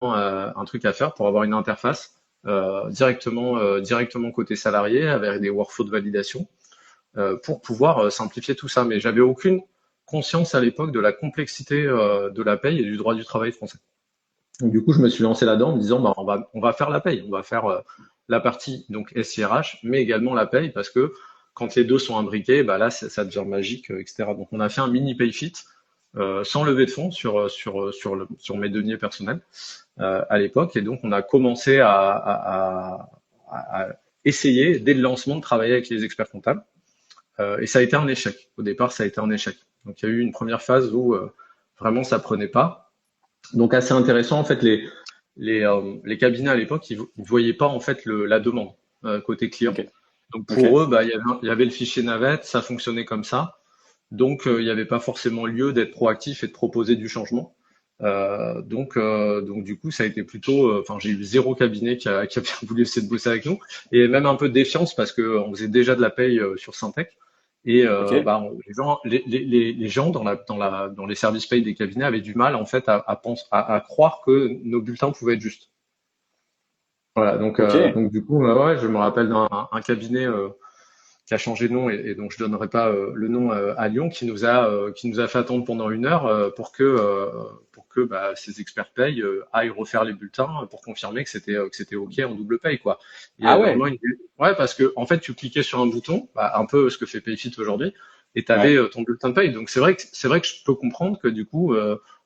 un truc à faire pour avoir une interface directement côté salarié avec des workflows de validation pour pouvoir simplifier tout ça. Mais j'avais aucune conscience à l'époque de la complexité de la paye et du droit du travail français. Donc, du coup, je me suis lancé là-dedans en me disant, bah, on va faire la paye, on va faire la partie donc SIRH, mais également la paye parce que quand les deux sont imbriqués, bah là, ça devient magique, etc. Donc, on a fait un mini PayFit sans lever de fonds sur mes deniers personnels à l'époque, et donc on a commencé à essayer dès le lancement de travailler avec les experts comptables. Et ça a été un échec. Au départ, ça a été un échec. Donc, il y a eu une première phase où vraiment ça prenait pas. Donc, assez intéressant. En fait, les cabinets à l'époque, ils voyaient pas en fait la demande côté client. Ok. Donc, Ok. pour eux, bah, il y avait le fichier navette, ça fonctionnait comme ça. Donc, il n'y avait pas forcément lieu d'être proactif et de proposer du changement. Donc du coup, ça a été plutôt, enfin, j'ai eu zéro cabinet qui a bien voulu essayer de bosser avec nous, et même un peu de défiance parce que on faisait déjà de la paye sur Syntec, et Ok. bah, les gens dans les services paye des cabinets avaient du mal en fait à croire que nos bulletins pouvaient être justes. Voilà, Ok. donc du coup, ouais, je me rappelle d'un cabinet qui a changé de nom et donc je donnerai pas le nom à Lyon, qui nous a fait attendre pendant 1 heure pour que bah, ces experts paye aillent refaire les bulletins pour confirmer que c'était OK en double paye, quoi. Il y Ah avait vraiment ouais. ouais, parce que en fait tu cliquais sur un bouton, bah, un peu ce que fait Payfit aujourd'hui, et tu avais Ouais. ton bulletin de paye. Donc c'est vrai que je peux comprendre que du coup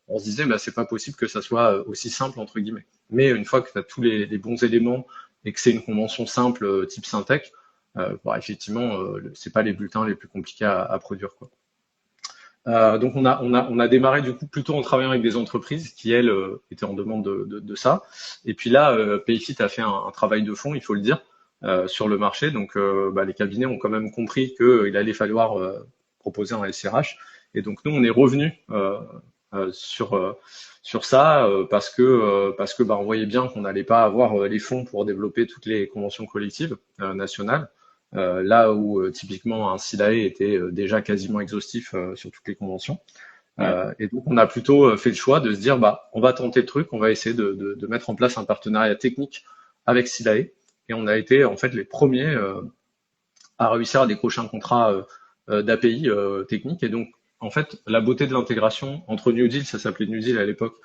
on se disait bah c'est pas possible que ça soit aussi simple entre guillemets. Mais une fois que tu as tous les bons éléments et que c'est une convention simple type Syntec, bon, effectivement, c'est pas les bulletins les plus compliqués à produire, quoi. Donc on a démarré du coup plutôt en travaillant avec des entreprises qui elles étaient en demande de ça. Et puis là, Payfit a fait un travail de fond, il faut le dire, sur le marché. Donc bah, les cabinets ont quand même compris qu'il allait falloir proposer un SRH. Et donc nous on est revenu sur ça parce que bah, on voyait bien qu'on n'allait pas avoir les fonds pour développer toutes les conventions collectives nationales. Là où typiquement un SILAE était déjà quasiment exhaustif sur toutes les conventions. Ouais. Et donc on a plutôt fait le choix de se dire bah on va tenter le truc, on va essayer de mettre en place un partenariat technique avec SILAE. Et on a été en fait les premiers à réussir à décrocher un contrat d'API technique. Et donc en fait la beauté de l'intégration entre New Deal, ça s'appelait New Deal à l'époque,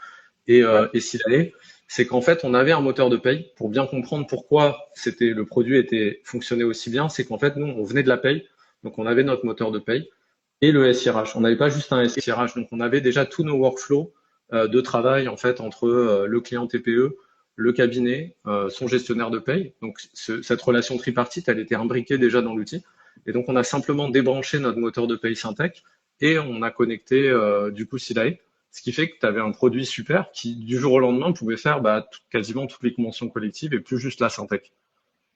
Ouais. et SILAE, c'est qu'en fait, on avait un moteur de paye pour bien comprendre pourquoi le produit fonctionnait aussi bien. C'est qu'en fait, nous, on venait de la paye, donc on avait notre moteur de paye et le SIRH. On n'avait pas juste un SIRH, donc on avait déjà tous nos workflows de travail en fait entre le client TPE, le cabinet, son gestionnaire de paye. Donc cette relation tripartite, elle était imbriquée déjà dans l'outil. Et donc on a simplement débranché notre moteur de paye Syntec et on a connecté du coup Silae, ce qui fait que tu avais un produit super qui, du jour au lendemain, pouvait faire bah, quasiment toutes les conventions collectives et plus juste la Syntec.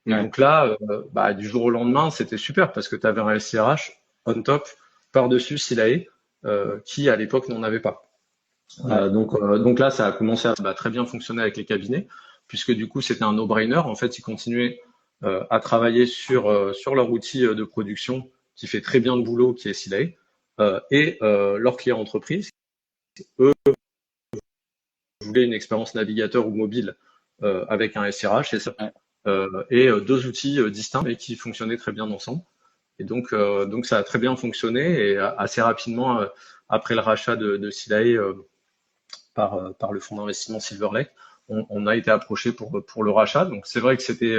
Et Ouais. donc là, bah, du jour au lendemain, c'était super parce que tu avais un SIRH on top, par-dessus Silae, qui à l'époque n'en avait pas. Ouais. Donc là, ça a commencé à bah, très bien fonctionner avec les cabinets, puisque du coup, c'était un no-brainer. En fait, ils continuaient à travailler sur leur outil de production qui fait très bien le boulot, qui est Silae, et leurs clients entreprises, eux, voulaient une expérience navigateur ou mobile avec un SIRH Ouais. et deux outils distincts mais qui fonctionnaient très bien ensemble. Et donc ça a très bien fonctionné et assez rapidement après le rachat de Silae par le fonds d'investissement Silver Lake, on a été approché pour le rachat. Donc c'est vrai que c'était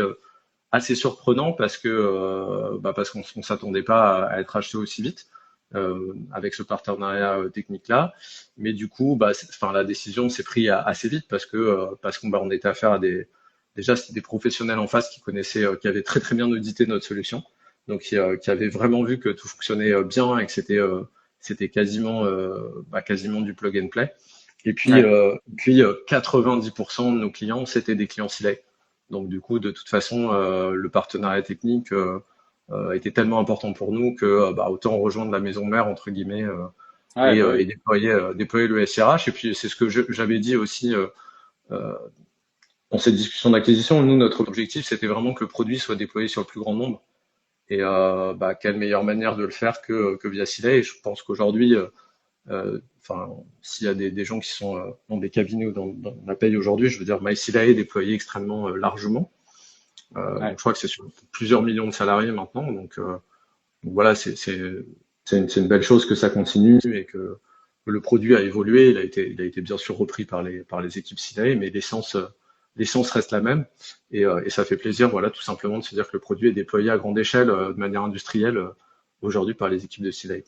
assez surprenant parce qu'on s'attendait pas à être acheté aussi vite avec ce partenariat technique là. Mais du coup, bah, enfin la décision s'est prise assez vite parce qu'on était affaire à déjà c'était des professionnels en face qui connaissaient, qui avaient très très bien audité notre solution, donc qui avaient vraiment vu que tout fonctionnait bien et que c'était quasiment du plug and play. Et puis, Ouais. 90% de nos clients, c'était des clients Silae. Donc, du coup, de toute façon, le partenariat technique était tellement important pour nous que bah, autant rejoindre la maison mère, entre guillemets, Ouais, et, bah euh, et oui. déployer le SRH. Et puis, c'est ce que j'avais dit aussi euh, dans cette discussion d'acquisition. Nous, notre objectif, c'était vraiment que le produit soit déployé sur le plus grand nombre. Et bah, quelle meilleure manière de le faire que via Silae. Et je pense qu'aujourd'hui, Enfin, s'il y a des gens qui sont dans des cabinets ou dans la paye aujourd'hui, je veux dire, MySilae est déployé extrêmement largement. Donc Ouais. je crois que c'est sur plusieurs millions de salariés maintenant. Donc voilà, c'est une belle chose que ça continue et que le produit a évolué. Il a été bien sûr repris par les équipes Silae, mais l'essence reste la même. Et ça fait plaisir, voilà, tout simplement de se dire que le produit est déployé à grande échelle, de manière industrielle, aujourd'hui par les équipes de Silae.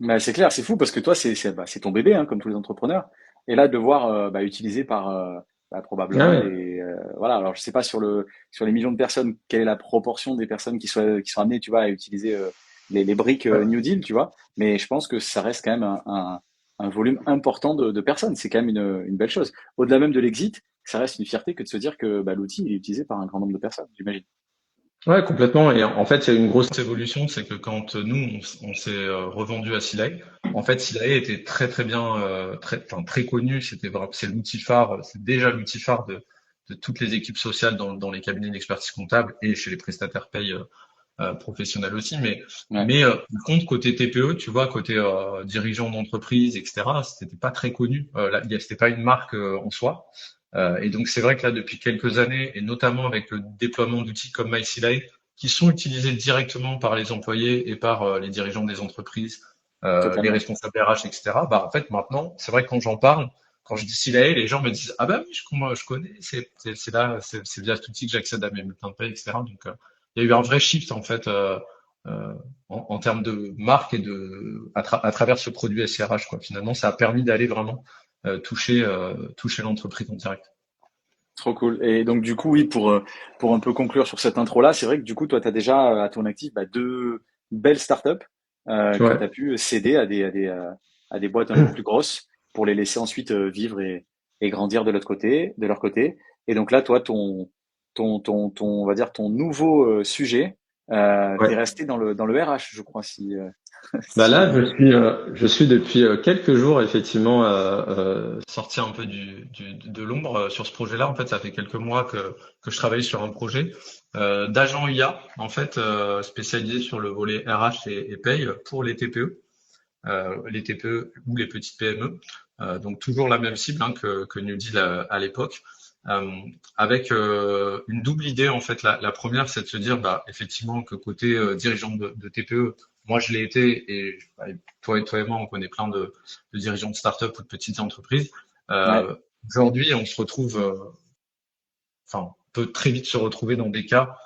Mais c'est clair, c'est fou parce que toi, c'est ton bébé, hein, comme tous les entrepreneurs. Et là, de voir utilisé par Ah probablement ouais. des voilà. Alors, je sais pas sur les millions de personnes, quelle est la proportion des personnes qui sont amenées, tu vois, à utiliser les briques Ouais. New Deal, tu vois. Mais je pense que ça reste quand même un volume important de personnes. C'est quand même une belle chose. Au-delà même de l'exit, ça reste une fierté que de se dire que l'outil il est utilisé par un grand nombre de personnes, j'imagine. Ouais, complètement. Et en fait, il y a une grosse évolution, c'est que quand nous, on s'est revendu à Silae, en fait, Silae était très très bien, enfin, très connu. C'est l'outil phare, c'est déjà l'outil phare de toutes les équipes sociales dans les cabinets d'expertise comptable et chez les prestataires paye professionnels aussi. Ouais. Par contre, côté TPE, tu vois, côté dirigeant d'entreprise, etc., c'était pas très connu. C'était pas une marque en soi. Et donc c'est vrai que là, depuis quelques années, et notamment avec le déploiement d'outils comme MySilae, qui sont utilisés directement par les employés et par les dirigeants des entreprises, les Totalement. responsables RH, etc. Bah en fait maintenant, c'est vrai que quand j'en parle, quand je dis Silae, les gens me disent ah bah oui, je connais, c'est là, c'est via cet outil que j'accède à mes bulletins de paie, etc. Il y a eu un vrai shift en fait en termes de marque et à travers ce produit SIRH quoi. Finalement, ça a permis d'aller vraiment toucher l'entreprise en direct. Trop cool. Et donc du coup, oui, pour un peu conclure sur cette intro-là, c'est vrai que du coup, toi, tu as déjà à ton actif deux belles startups que tu as Ouais. pu céder à des boîtes un peu plus grosses pour les laisser ensuite vivre et grandir de l'autre côté, de leur côté. Et donc là, toi, on va dire ton nouveau sujet, t'es Ouais. resté dans le RH, je crois, si, Bah si j'ai là, bien compris. je suis depuis quelques jours effectivement sorti un peu de l'ombre sur ce projet-là. En fait, ça fait quelques mois que je travaille sur un projet d'agent IA, en fait, spécialisé sur le volet RH et paye pour les TPE ou les petites PME. Donc toujours la même cible hein, que New Deal à l'époque. Euh, Avec une double idée en fait. La première, c'est de se dire bah, effectivement que côté dirigeant de TPE, moi je l'ai été et bah, toi et moi on connaît plein de dirigeants de start-up ou de petites entreprises. Ouais, Aujourd'hui, on se retrouve, enfin, on peut très vite se retrouver dans des cas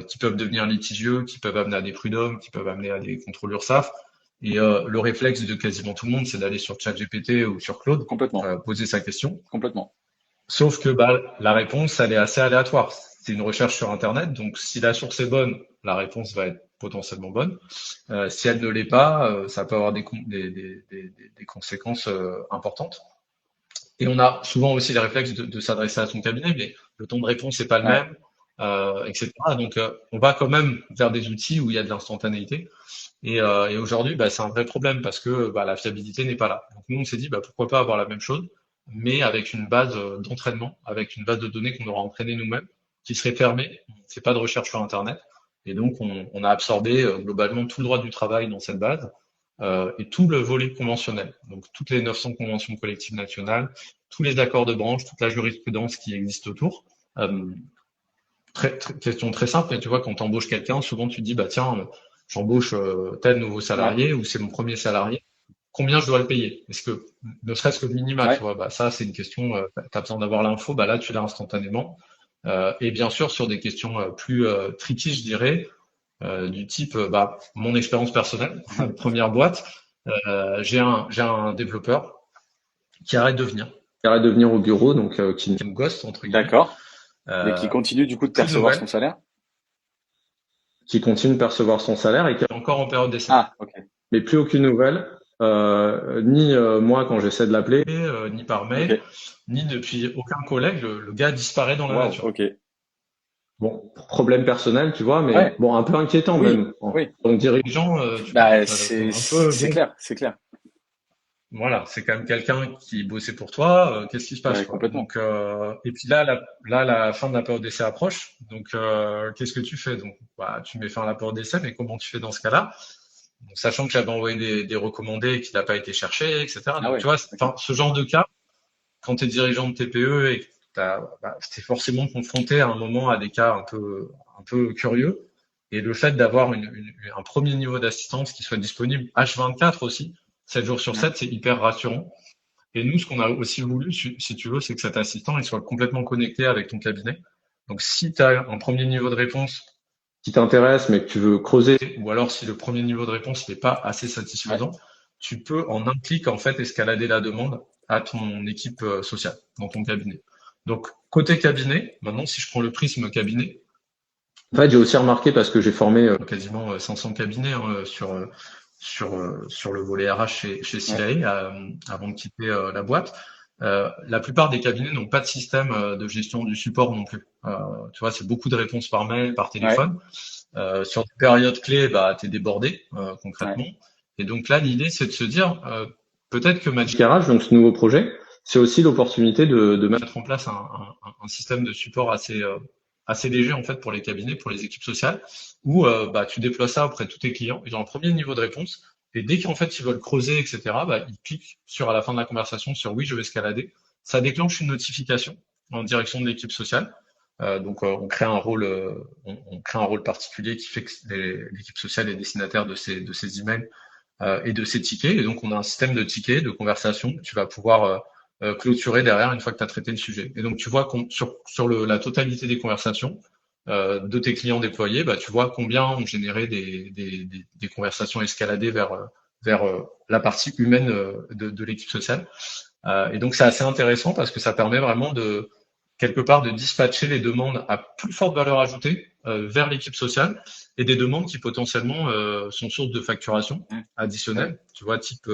qui peuvent devenir litigieux, qui peuvent amener à des prud'hommes, qui peuvent amener à des contrôles URSSAF. Et le réflexe de quasiment tout le monde, c'est d'aller sur ChatGPT ou sur Claude, complètement, poser sa question. complètement. Sauf que bah, la réponse, elle est assez aléatoire. C'est une recherche sur Internet, donc si la source est bonne, la réponse va être potentiellement bonne. Si elle ne l'est pas, ça peut avoir des conséquences importantes. Et on a souvent aussi les réflexes de s'adresser à son cabinet, mais le temps de réponse n'est pas le Ouais, même, etc. On va quand même vers des outils où il y a de l'instantanéité. Et aujourd'hui, bah, c'est un vrai problème parce que bah, la fiabilité n'est pas là. Donc nous, on s'est dit, bah, pourquoi pas avoir la même chose, mais avec une base d'entraînement, avec une base de données qu'on aura entraînée nous-mêmes, qui serait fermée. On ne fait pas de recherche sur Internet. Et donc, on a absorbé globalement tout le droit du travail dans cette base et tout le volet conventionnel. Donc, toutes les 900 conventions collectives nationales, tous les accords de branche, toute la jurisprudence qui existe autour. Euh, Question très simple, mais tu vois, quand tu embauches quelqu'un, souvent tu te dis, bah tiens, j'embauche tel nouveau ouais, salarié ou c'est mon premier salarié, combien je dois le payer? Est-ce que, ne serait-ce que le minima, tu ouais. vois, bah ça c'est une question, tu as besoin d'avoir l'info, bah là tu l'as instantanément. Et bien sûr, sur des questions plus tricky, je dirais, du type, bah, mon expérience personnelle, première boîte, j'ai un développeur qui arrête de venir au bureau, donc qui me ghost, entre guillemets, D'accord. Et qui euh, continue du coup de plus de percevoir son nouvelles, salaire? qui continue de percevoir son salaire et qui est encore en période d'essai. Ah, ok. Mais plus aucune nouvelle, ni moi quand j'essaie de l'appeler, ni par Ok. mail, ni depuis aucun collègue, le gars disparaît dans la Waouh, nature. ok. Bon, problème personnel, tu vois, mais Ouais, bon, un peu inquiétant oui, même. En oui. tant que dirigeant, tu vois, Bah, un peu, c'est bon, clair, c'est clair. voilà, c'est quand même quelqu'un qui bossait pour toi, qu'est-ce qui se passe, Bah, quoi. complètement. Et puis là, la fin de la période d'essai approche, donc qu'est-ce que tu fais? Donc, bah, tu mets fin à la période d'essai, mais comment tu fais dans ce cas-là? Donc, sachant que j'avais envoyé des recommandés et qu'il n'a pas été cherché, etc. Ah Donc, tu ouais, vois, d'accord. enfin, ce genre de cas, quand tu es dirigeant de TPE et que t'es forcément confronté à un moment à des cas un peu curieux. Et le fait d'avoir un premier niveau d'assistance qui soit disponible H24 aussi, 7 jours sur Ouais, 7, c'est hyper rassurant. Et nous, ce qu'on a aussi voulu, si tu veux, c'est que cet assistant il soit complètement connecté avec ton cabinet. Donc, si tu as un premier niveau de réponse qui t'intéresse, mais que tu veux creuser, ou alors si le premier niveau de réponse n'est pas assez ouais, satisfaisant, tu peux en un clic en fait escalader la demande à ton équipe sociale dans ton cabinet. Donc, côté cabinet, maintenant, si je prends le prisme cabinet, en fait, j'ai aussi remarqué parce que j'ai formé quasiment 500 cabinets sur le volet RH chez ouais, Silae avant de quitter la boîte. La plupart des cabinets n'ont pas de système de gestion du support non plus. Tu vois, c'est beaucoup de réponses par mail, par ouais, téléphone. Sur des périodes clés, bah, tu es débordé ouais. concrètement. Et donc là, l'idée, c'est de se dire, peut-être que Magic RH, donc ce nouveau projet, c'est aussi l'opportunité de mettre en place un système de support assez léger en fait pour les cabinets, pour les équipes sociales, où bah, tu déploies ça auprès de tous tes clients. Ils ont un premier niveau de réponse. Et dès qu'en fait ils veulent creuser, etc., bah, ils cliquent sur à la fin de la conversation sur oui, je vais escalader. Ça déclenche une notification en direction de l'équipe sociale. Donc on crée un rôle particulier qui fait que l'équipe sociale est destinataire de ces emails et de ces tickets. Et donc on a un système de tickets, de conversation que tu vas pouvoir clôturer derrière une fois que tu as traité le sujet. Et donc tu vois sur la totalité des conversations de tes clients déployés, bah, tu vois combien ont généré des conversations escaladées vers la partie humaine de l'équipe sociale. Et donc c'est assez intéressant parce que ça permet vraiment de quelque part de dispatcher les demandes à plus forte valeur ajoutée vers l'équipe sociale et des demandes qui potentiellement sont source de facturation Ouais, ouais, additionnelle. Tu vois, type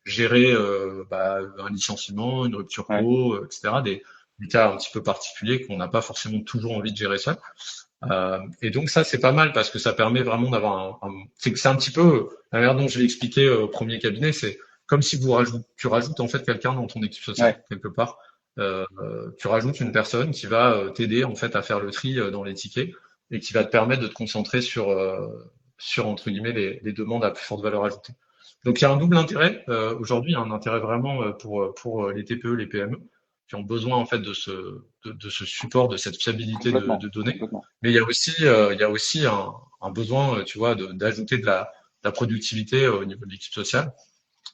gérer bah, un licenciement, une rupture ouais. co, etc. Des cas un petit peu particuliers qu'on n'a pas forcément toujours envie de gérer ça. Et donc ça c'est pas mal parce que ça permet vraiment d'avoir c'est un petit peu la manière dont je l'ai expliqué au premier cabinet, c'est comme si tu rajoutes en fait quelqu'un dans ton équipe sociale Ouais. quelque part. Tu rajoutes une personne qui va t'aider en fait à faire le tri dans les tickets et qui va te permettre de te concentrer sur entre guillemets les demandes à plus forte valeur ajoutée. Donc il y a un double intérêt. Aujourd'hui, il y a un intérêt vraiment pour les TPE, les PME qui ont besoin en fait de ce support, de cette fiabilité de Complètement, données. complètement. Mais il y a aussi un besoin, tu vois, d'ajouter de la productivité au niveau de l'équipe sociale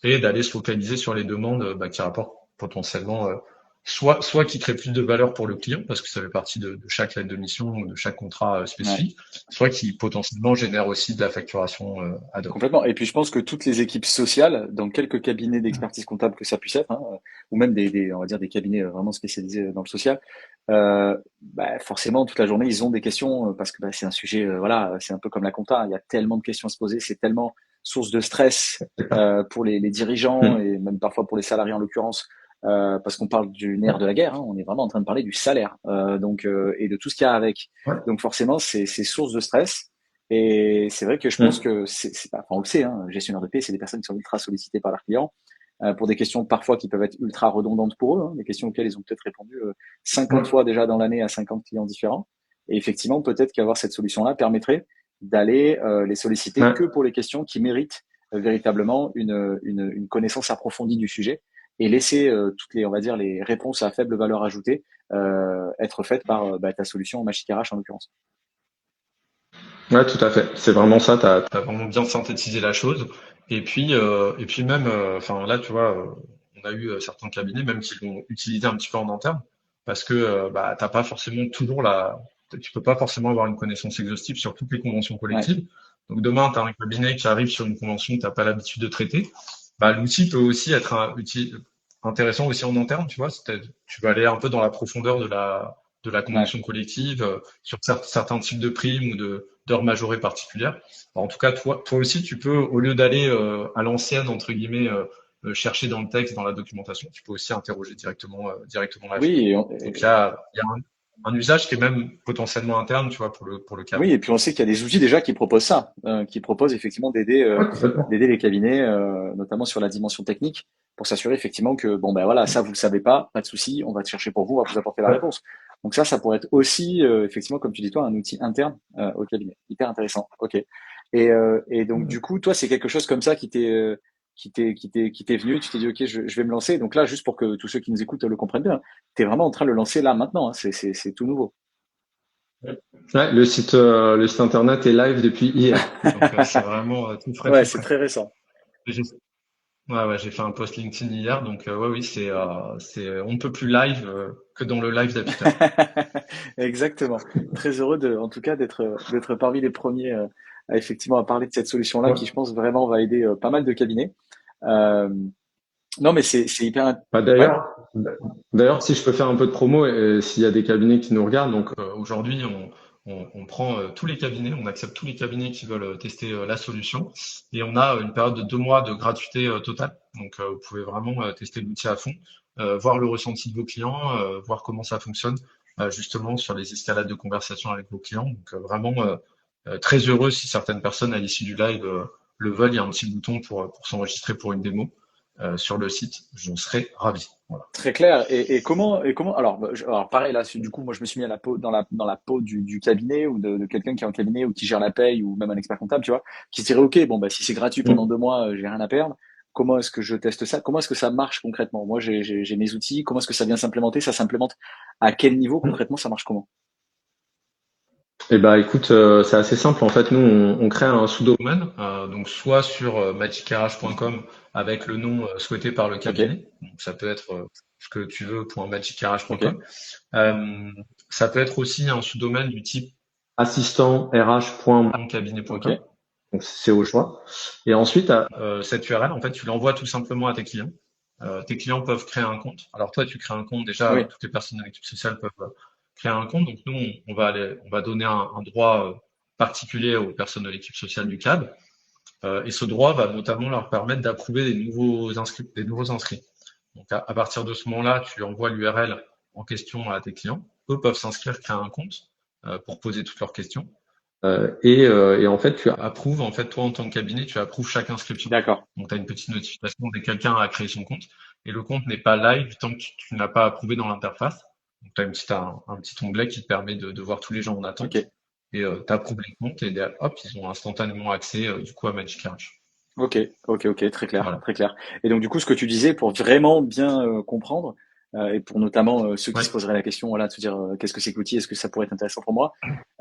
et d'aller se focaliser sur les demandes bah, qui rapportent potentiellement soit qui créent plus de valeur pour le client parce que ça fait partie de chaque lettre de mission ou de chaque contrat Ouais. spécifique, soit qui potentiellement génèrent aussi de la facturation ad hoc. Complètement. Et puis je pense que toutes les équipes sociales, dans quelques cabinets d'expertise comptable que ça puisse être, hein, ou même on va dire des cabinets vraiment spécialisés dans le social, bah, forcément toute la journée ils ont des questions parce que bah, c'est un sujet, voilà, c'est un peu comme la compta. Hein, il y a tellement de questions à se poser, c'est tellement source de stress pour les dirigeants Hmm. et même parfois pour les salariés en l'occurrence, parce qu'on parle du nerf de la guerre. Hein, on est vraiment en train de parler du salaire, donc et de tout ce qu'il y a avec. Ouais. Donc forcément c'est source de stress. Et c'est vrai que je pense Hmm. que c'est pas, enfin on le sait, hein, gestionnaire de paie, c'est des personnes qui sont ultra sollicitées par leurs clients pour des questions parfois qui peuvent être ultra redondantes pour eux, hein, des questions auxquelles ils ont peut-être répondu 50 Ouais. fois déjà dans l'année à 50 clients différents. Et effectivement, peut-être qu'avoir cette solution-là permettrait d'aller les solliciter Ouais. que pour les questions qui méritent véritablement une connaissance approfondie du sujet et laisser toutes les, on va dire, les réponses à faible valeur ajoutée être faites par bah, ta solution Magic RH en l'occurrence. Ouais, tout à fait. C'est vraiment ça. T'as vraiment bien synthétisé la chose. Et puis même, enfin là, tu vois, on a eu certains cabinets même qui l'ont utilisé un petit peu en interne parce que bah t'as pas forcément toujours tu peux pas forcément avoir une connaissance exhaustive sur toutes les conventions Ouais, collectives. Donc demain, tu as un cabinet qui arrive sur une convention que t'as pas l'habitude de traiter. Bah l'outil peut aussi être un outil intéressant aussi en interne. Tu vois, tu vas aller un peu dans la profondeur de la ouais. convention collective sur certains types de primes ou d'heures majorées particulières. En tout cas, toi aussi, tu peux, au lieu d'aller à l'ancienne, entre guillemets, chercher dans le texte, dans la documentation, tu peux aussi interroger directement l'agent. Oui, Donc il y a un usage qui est même potentiellement interne, tu vois, pour le oui, cadre. et puis on sait qu'il y a des outils déjà qui proposent ça, qui proposent effectivement Ouais, complètement. d'aider les cabinets, notamment sur la dimension technique, pour s'assurer effectivement que bon ben voilà, ça vous le savez pas de souci, on va te chercher pour vous, on va vous apporter la Ouais. réponse. Donc ça pourrait être aussi, effectivement, comme tu dis toi, un outil interne au cabinet. Hyper intéressant. Ok. Et donc du coup, toi, c'est quelque chose comme ça qui t'est venu. Tu t'es dit, ok, je vais me lancer. Donc là, juste pour que tous ceux qui nous écoutent le comprennent bien, tu es vraiment en train de le lancer là maintenant. Hein. C'est tout nouveau. Ouais, le site internet est live depuis hier. Donc, c'est vraiment tout frais, Ouais, tout c'est frais. très récent. J'ai- Ouais, ouais, j'ai fait un post LinkedIn hier. Donc, ouais, oui, on ne peut plus live que dans le live d'Apicard. Exactement. Très heureux en tout cas, d'être parmi les premiers à effectivement à parler de cette solution-là qui, je Ouais. pense, vraiment va aider pas mal de cabinets. Euh, non, mais c'est hyper. Bah, Ouais. d'ailleurs, si je peux faire un peu de promo, s'il y a des cabinets qui nous regardent, donc aujourd'hui, on prend tous les cabinets, on accepte tous les cabinets qui veulent tester la solution, et on a une période de 2 mois de gratuité totale. Donc, vous pouvez vraiment tester l'outil à fond, voir le ressenti de vos clients, voir comment ça fonctionne, justement sur les escalades de conversation avec vos clients. Donc, vraiment très heureux si certaines personnes à l'issue du live le veulent. Il y a un petit bouton pour s'enregistrer pour une démo sur le site, j'en serais ravi. Voilà. Très clair. Et comment alors, alors pareil là, du coup, moi je me suis mis à la peau dans la peau du cabinet ou de quelqu'un qui est en cabinet ou qui gère la paye ou même un expert comptable, tu vois, qui se dirait ok, bon bah si c'est gratuit pendant Mm. 2 mois, j'ai rien à perdre. Comment est-ce que je teste ça? Comment est-ce que ça marche concrètement? Moi j'ai mes outils. Comment est-ce que ça vient s'implémenter? Ça s'implémente à quel niveau Mm. concrètement? Ça marche comment? Eh ben, écoute, c'est assez simple. En fait, nous, on crée un sous-domaine, donc soit sur magicrh.com avec le nom souhaité par le Ok, cabinet. Donc, ça peut être ce que tu veux ok, .magicrh.com. Ça peut être aussi un sous-domaine du type assistant ok, rh.moncabinet.com. Donc, c'est au choix. Et ensuite, cette URL, en fait, tu l'envoies tout simplement à tes clients. Tes clients peuvent créer un compte. Alors toi, tu crées un compte déjà. oui, Toutes les personnes de l'équipe sociale peuvent créer un compte. Donc nous, on va donner un droit particulier aux personnes de l'équipe sociale du CAB. Et ce droit va notamment leur permettre d'approuver des nouveaux inscrits. Donc à partir de ce moment-là, tu envoies l'URL en question à tes clients. Eux peuvent s'inscrire, créer un compte pour poser toutes leurs questions. Et en fait, tu approuves, en fait, toi, en tant que cabinet, tu approuves chaque inscription. d'accord. Donc, tu as une petite notification dès que quelqu'un a créé son compte. Et le compte n'est pas live tant que tu n'as pas approuvé dans l'interface. Donc, tu as un petit onglet qui te permet de voir tous les gens en Ok, attente. Et tu approuves les comptes et hop, ils ont instantanément accès du coup à Magic Arch. ok, ok, très clair, Voilà. très clair. Et donc du coup, ce que tu disais, pour vraiment bien comprendre, et pour notamment ceux qui se Ouais. poseraient la question, voilà, de se dire qu'est-ce que c'est que l'outil, est-ce que ça pourrait être intéressant pour moi?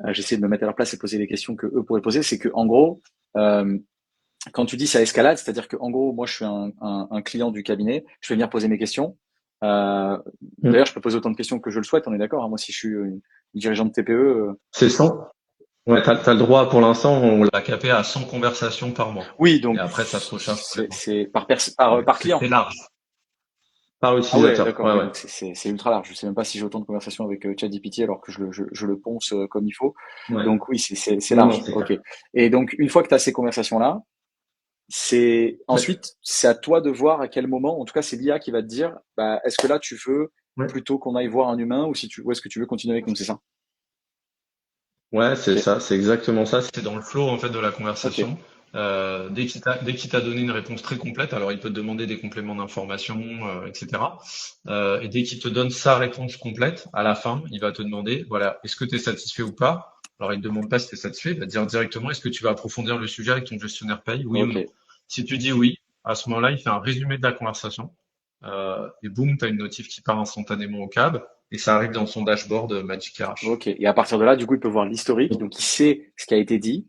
J'essaie de me mettre à leur place et poser les questions que eux pourraient poser. C'est que en gros, euh, quand tu dis ça escalade, c'est-à-dire que en gros, moi je suis un client du cabinet, je vais venir poser mes questions. Euh, Mm. D'ailleurs, je peux poser autant de questions que je le souhaite, on est d'accord, hein. Moi, si je suis dirigeant de TPE, C'est 100. Ouais, t'as le droit pour l'instant, on l'a capé à 100 conversations par mois. oui, Et donc après, ça se recharge tous les mois. c'est par C'est client. large. Par Ah ouais, utilisateur. d'accord, Ouais, oui, ouais. donc c'est ultra large. Je sais même pas si j'ai autant de conversations avec ChatGPT alors que je le ponce comme il faut. Ouais. Donc oui, c'est Non, non, large. c'est Ok. clair. Et donc une fois que tu as ces conversations-là, c'est Ouais. ensuite c'est à toi de voir à quel moment, en tout cas c'est l'IA qui va te dire, bah est-ce que là tu veux Ouais. plutôt qu'on aille voir un humain ou est-ce que tu veux continuer avec nous, c'est ça? Ouais, Ok, c'est ça, c'est exactement ça. C'est dans le flow en fait de la ok, conversation. Dès qu'il t'a donné une réponse très complète, alors il peut te demander des compléments d'information, etc. Et dès qu'il te donne sa réponse complète, à la fin, il va te demander, voilà, est-ce que tu es satisfait ou pas? Alors il ne demande pas si tu es satisfait, il va te dire directement, est-ce que tu vas approfondir le sujet avec ton gestionnaire paye, oui ou ok, non? Si tu dis oui, à ce moment-là, il fait un résumé de la conversation. Et boum, tu as une notif qui part instantanément au CAB et ça arrive dans son dashboard Magic RH. ok. Et à partir de là, du coup, il peut voir l'historique, donc il sait ce qui a été dit,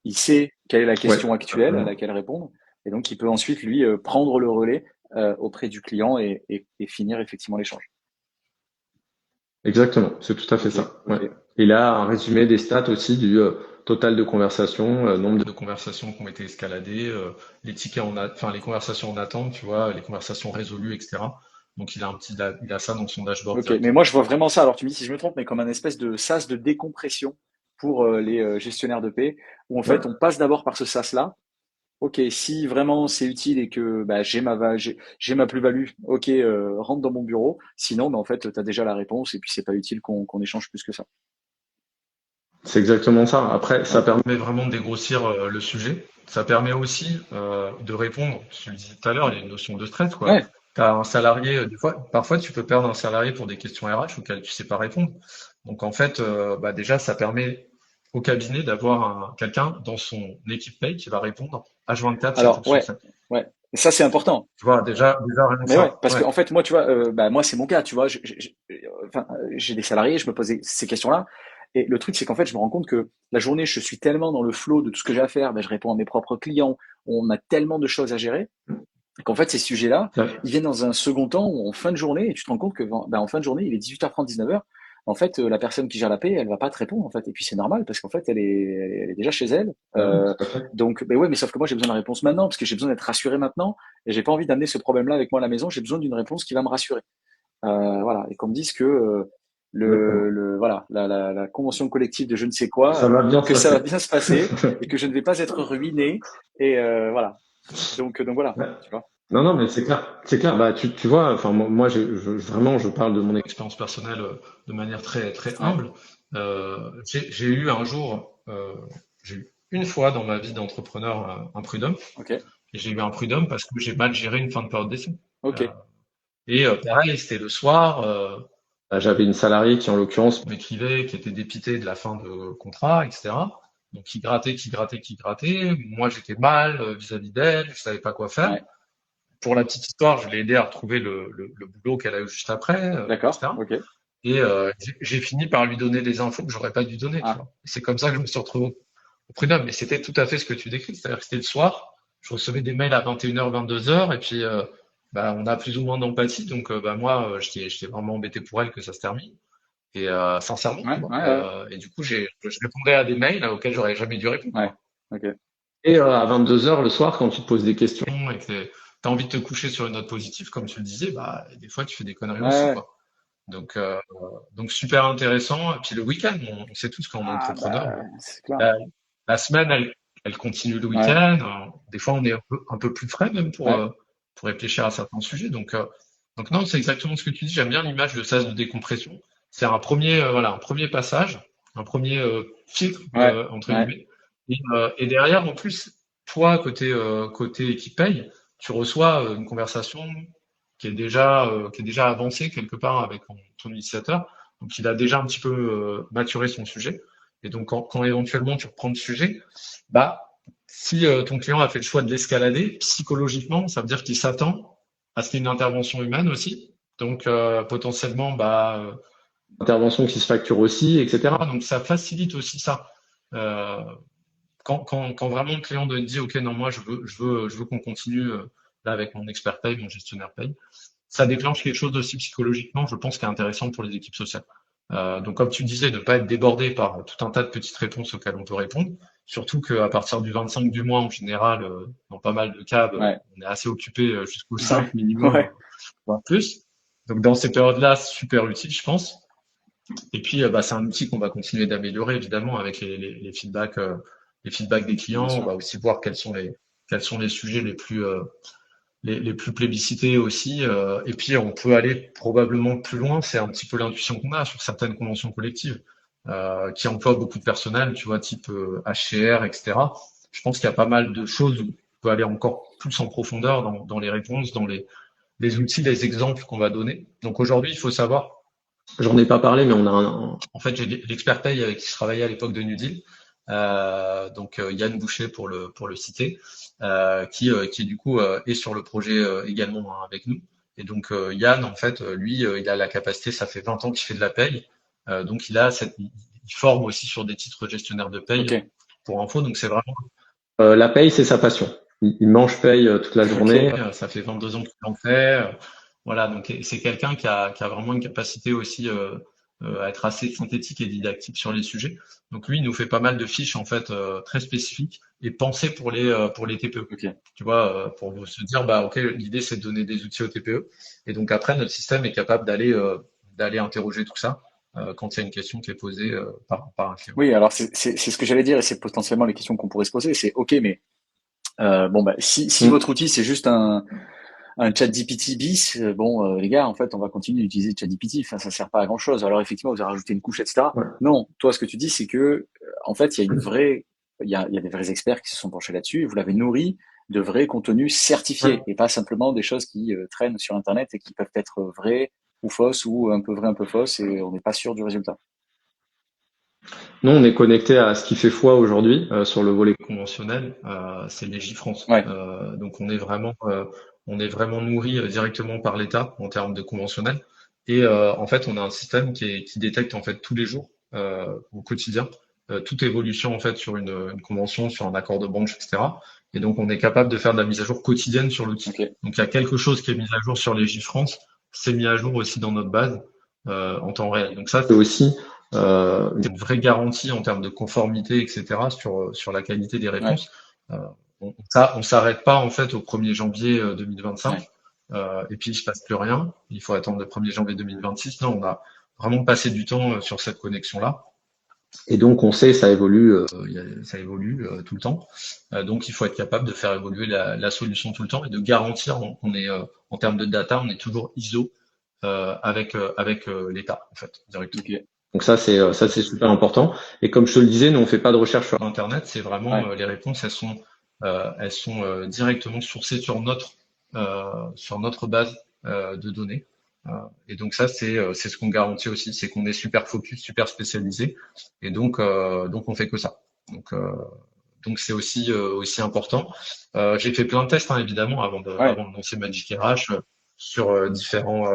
il sait quelle est la Ouais, question actuelle à exactement. laquelle répondre, et donc il peut ensuite lui prendre le relais auprès du client et finir effectivement l'échange. Exactement, c'est tout à fait Ok, ça. ok, Ouais. Et là, un résumé des stats aussi du total de conversations, nombre de conversations qui ont été escaladées, les tickets enfin les conversations en attente, tu vois, les conversations résolues, etc. Donc il a ça dans son dashboard ok. Mais directement. moi je vois vraiment ça. Alors tu me dis si je me trompe, mais comme un espèce de sas de décompression pour les gestionnaires de paie, où en Ouais, fait on passe d'abord par ce sas-là. Ok, si vraiment c'est utile et que bah, j'ai ma plus-value, ok, rentre dans mon bureau. Sinon, bah, en fait, tu as déjà la réponse et puis c'est pas utile qu'on échange plus que ça. c'est exactement ça. Après, ça Ouais, permet vraiment de dégrossir le sujet. Ça permet aussi de répondre, je le disais tout à l'heure, il y a une notion de stress, quoi. ouais, t'as un salarié, parfois tu peux perdre un salarié pour des questions RH auxquelles tu sais pas répondre. Donc en fait, bah déjà, ça permet au cabinet d'avoir quelqu'un dans son équipe paye qui va répondre H24, 7 Alors, jours sur ouais, 7. ouais. Et ça, c'est important. Tu vois, déjà rien que Mais ouais, ça. parce que Ouais. en fait, moi, tu vois, bah, moi, c'est mon cas, tu vois. Enfin, j'ai des salariés, je me posais ces questions-là. Et le truc, c'est qu'en fait, je me rends compte que la journée, je suis tellement dans le flow de tout ce que j'ai à faire. Ben, je réponds à mes propres clients. On a tellement de choses à gérer qu'en fait, ces sujets-là, Ouais. ils viennent dans un second temps ou en fin de journée. Et tu te rends compte que, ben, en fin de journée, il est 18h30, 19h. En fait, la personne qui gère la paie, elle va pas te répondre, en fait. Et puis, c'est normal parce qu'en fait, elle est déjà chez elle. Bah oui, tout à fait. Donc, ben ouais, mais sauf que moi, j'ai besoin de réponse maintenant parce que j'ai besoin d'être rassuré maintenant. Et j'ai pas envie d'amener ce problème-là avec moi à la maison. J'ai besoin d'une réponse qui va me rassurer. Voilà. Et qu'on me dise que Exactement. voilà, la convention collective de je ne sais quoi, Ça va bien se que ça va passer. bien se passer et que je ne vais pas être ruiné. Et voilà. Donc voilà, Ouais. tu vois. Non, non, mais c'est clair. C'est clair. Bah, tu vois, enfin, moi, vraiment, je parle de mon expérience personnelle de manière très, très Ouais. humble. J'ai eu un jour, j'ai eu une fois dans ma vie d'entrepreneur un prud'homme. Ok. Et j'ai eu un prud'homme parce que j'ai mal géré une fin de période d'essai. Ok. Euh, pareil, c'était le soir. Bah, j'avais une salariée qui, en l'occurrence, m'écrivait, qui était dépitée de la fin de contrat, etc. Donc, qui grattait, qui grattait, qui grattait. Moi, j'étais mal vis-à-vis d'elle, je savais pas quoi faire. Ouais. Pour la petite histoire, je l'ai aidé à retrouver le boulot qu'elle a eu juste après, D'accord. etc. Ok. Et j'ai fini par lui donner des infos que j'aurais pas dû donner, tu Ah. vois. C'est comme ça que je me suis retrouvé au prud'homme. Mais c'était tout à fait ce que tu décris. C'est-à-dire que c'était le soir, je recevais des mails à 21h, 22h, et puis bah, on a plus ou moins d'empathie. Donc bah, moi, j'étais vraiment embêté pour elle que ça se termine. Et sincèrement, Ouais. tu vois. Ouais. Ouais. Et du coup, je répondais à des mails auxquels j'aurais jamais dû répondre, Ouais. quoi. Ok. Et à 22h le soir, quand tu te poses des questions et que tu as envie de te coucher sur une note positive, comme tu le disais, bah, des fois, tu fais des conneries Ouais. aussi, Ouais. quoi. Donc, donc super intéressant. Et puis le week-end, on sait tous qu'en Ah entrepreneur, bah c'est clair. la, la semaine, elle continue le Ouais. week-end. Des fois, on est un peu plus frais même Ouais. pour réfléchir à certains sujets. Donc non, c'est exactement ce que tu dis. J'aime bien l'image de sas de décompression. C'est un premier, voilà, un premier passage, un premier filtre Ouais. entre Ouais. guillemets. Et derrière, en plus, toi, côté qui paye, tu reçois une conversation qui est déjà avancée quelque part avec ton initiateur. Donc, il a déjà un petit peu maturé son sujet. Et donc, quand éventuellement tu reprends le sujet, bah, si ton client a fait le choix de l'escalader, psychologiquement, ça veut dire qu'il s'attend à ce qu'il y ait une intervention humaine aussi. Donc, potentiellement, bah, intervention qui se facture aussi, etc. Donc, ça facilite aussi ça. Euh, quand vraiment le client dit, OK, non, moi, je veux qu'on continue là avec mon expert paye, mon gestionnaire paye, ça déclenche quelque chose aussi psychologiquement, je pense, qui est intéressant pour les équipes sociales. Donc, comme tu disais, ne pas être débordé par tout un tas de petites réponses auxquelles on peut répondre. Surtout qu'à partir du 25 du mois, en général, dans pas mal de cas, Ouais. on est assez occupé jusqu'au 5 Ouais. minimum, Ouais. voire plus. Donc, dans ces périodes-là, super utile, je pense. Et puis, bah, c'est un outil qu'on va continuer d'améliorer, évidemment, avec les feedbacks des Bien clients. On sûr. va aussi voir quels sont les sujets les plus plébiscités aussi. Et puis, on peut aller probablement plus loin. C'est un petit peu l'intuition qu'on a sur certaines conventions collectives qui emploient beaucoup de personnel, tu vois, type HCR, etc. Je pense qu'il y a pas mal de choses où on peut aller encore plus en profondeur dans les réponses, dans les outils, les exemples qu'on va donner. Donc aujourd'hui, il faut savoir, j'en ai pas parlé, mais en fait, j'ai l'expert paye avec qui je travaillais à l'époque de New Deal. Donc Yann Boucher pour le citer, qui du coup est sur le projet également hein, avec nous. Et donc Yann, en fait, lui, il a la capacité, ça fait 20 ans qu'il fait de la paye, donc il forme aussi sur des titres gestionnaires de paye Ok. pour info. Donc c'est vraiment la paye, c'est sa passion. Il mange paye toute la journée. Ok. Ça fait 22 ans qu'il en fait. Voilà, donc c'est quelqu'un qui a vraiment une capacité aussi à être assez synthétique et didactique sur les sujets. Donc lui, il nous fait pas mal de fiches en fait très spécifiques et pensées pour les TPE. Ok. Tu vois, pour se dire bah ok, l'idée c'est de donner des outils aux TPE et donc après notre système est capable d'aller interroger tout ça quand il y a une question qui est posée par un client. Oui, alors c'est ce que j'allais dire et c'est potentiellement les questions qu'on pourrait se poser. C'est ok, mais bon bah si Mm. votre outil c'est juste un chat GPT bis, bon les gars, en fait, on va continuer d'utiliser chat GPT. Enfin, ça sert pas à grand chose. Alors effectivement, vous avez rajouté une couche, etc. Ouais. Non, toi, ce que tu dis, c'est que en fait, il y a des vrais experts qui se sont penchés là-dessus. Vous l'avez nourri de vrais contenus certifiés Ouais. et pas simplement des choses qui traînent sur Internet et qui peuvent être vraies ou fausses ou un peu vraies, un peu fausses et on n'est pas sûr du résultat. Nous, on est connecté à ce qui fait foi aujourd'hui sur le volet conventionnel, c'est Légifrance. Ouais, Donc on est vraiment nourri directement par l'État en termes de conventionnel. Et en fait, on a un système qui détecte en fait tous les jours, au quotidien, toute évolution en fait sur une convention, sur un accord de branche, etc. Et donc on est capable de faire de la mise à jour quotidienne sur l'outil. ok. Donc il y a quelque chose qui est mis à jour sur Légifrance, c'est mis à jour aussi dans notre base en temps réel. Donc ça, c'est aussi une vraie garantie en termes de conformité, etc., sur la qualité des Ouais, réponses. Euh, on s'arrête pas en fait au 1er janvier ouais. 2025, et puis il se passe plus rien. Il faut attendre le 1er janvier 2026. Non, on a vraiment passé du temps sur cette connexion-là. Et donc on sait ça évolue tout le temps. Donc il faut être capable de faire évoluer la solution tout le temps et de garantir. On est en termes de data, on est toujours ISO avec l'État en fait directement. Ok. Donc ça c'est super important. Et comme je te le disais, nous on fait pas de recherche sur Internet, c'est vraiment Ouais. les réponses elles sont directement sourcées sur notre base de données. Euh, et donc ça c'est ce qu'on garantit aussi, c'est qu'on est super focus, super spécialisé, et donc on fait que ça. Donc c'est aussi important. J'ai fait plein de tests hein, évidemment Ouais. avant de lancer Magic RH sur différents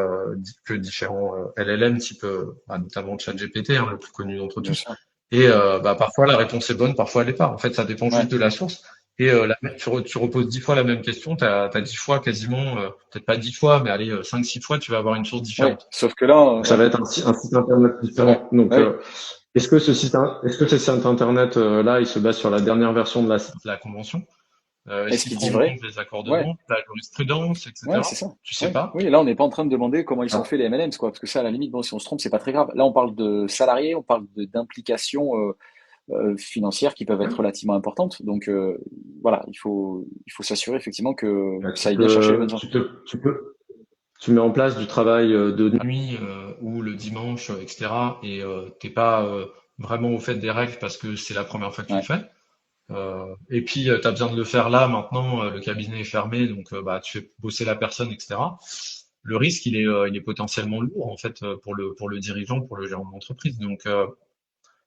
LLM type notamment ChatGPT hein, le plus connu d'entre Bien tous. sûr. Et parfois la réponse est bonne, parfois elle n'est pas. En fait, ça dépend Ouais. juste de la source. Et tu reposes 10 fois la même question, t'as 10 fois quasiment, peut-être pas 10 fois, mais allez, 5-6 fois, tu vas avoir une source Ouais. différente. Sauf que là, Donc ça ouais. va être un site internet Ouais. différent. Donc Ouais. est-ce que ce site internet là, il se base sur la dernière version de la convention? Est-ce Est-ce qu'il qu'il dit prend en vrai? compte les accords de Ouais. vente, la jurisprudence, Ouais, etc.? c'est ça. Tu sais Oui, pas. oui, là, on n'est pas en train de demander comment ils sont Ah, faits les MLMs, quoi, parce que ça, à la limite, bon, si on se trompe, c'est pas très grave. Là, on parle de salariés, on parle d'implications financières qui peuvent être relativement importantes. Donc, voilà, il faut s'assurer effectivement que bah, ça aille bien chercher les bonnes gens. tu mets en place du travail de nuit ou le dimanche, etc. Et t'es pas vraiment au fait des règles parce que c'est la première fois que tu le Ouais, fais. Et puis, tu as besoin de le faire là, maintenant, le cabinet est fermé, donc tu fais bosser la personne, etc. Le risque, il est potentiellement lourd, en fait, pour le dirigeant, pour le gérant de l'entreprise. Donc,